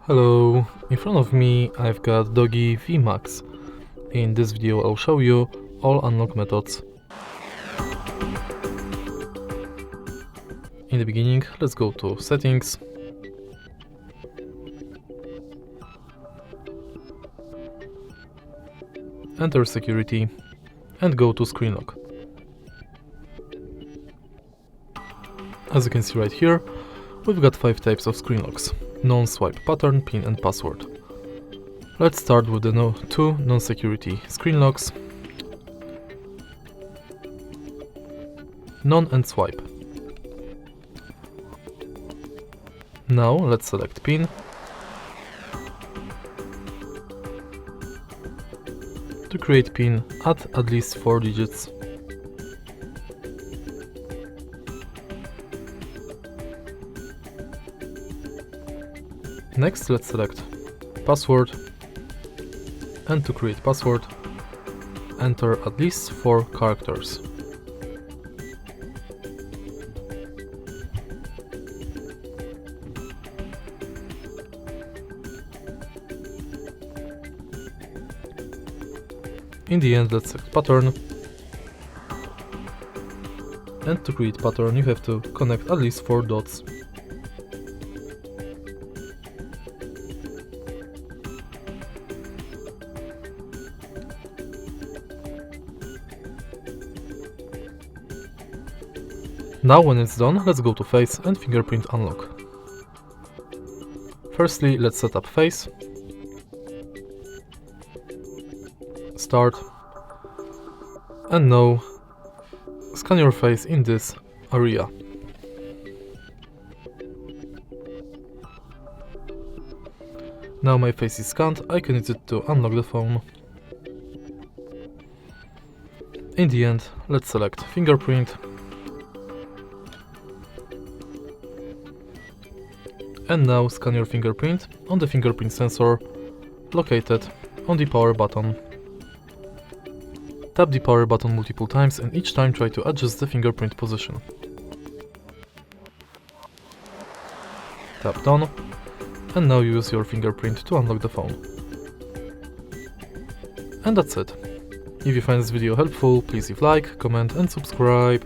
Hello, in front of me I've got Doogee V Max. In this video I'll show you all unlock methods. In the beginning, let's go to Settings, enter Security and go to Screen Lock. As you can see right here, we've got 5 types of screen locks: non-swipe pattern, pin and password. Let's start with the two non-security screen locks, non and swipe. Now let's select pin, to create pin add at least 4 digits. Next, let's select password, and to create password, enter at least 4 characters. In the end, let's select pattern, and to create pattern you have to connect at least 4 dots. Now when it's done, let's go to Face and Fingerprint unlock. Firstly, let's set up Face, Start, and now scan your face in this area. Now my face is scanned, I can use it to unlock the phone. In the end, let's select Fingerprint, and now scan your fingerprint on the fingerprint sensor located on the power button. Tap the power button multiple times and each time try to adjust the fingerprint position. Tap done, and now use your fingerprint to unlock the phone. And that's it. If you find this video helpful, please leave like, comment and subscribe.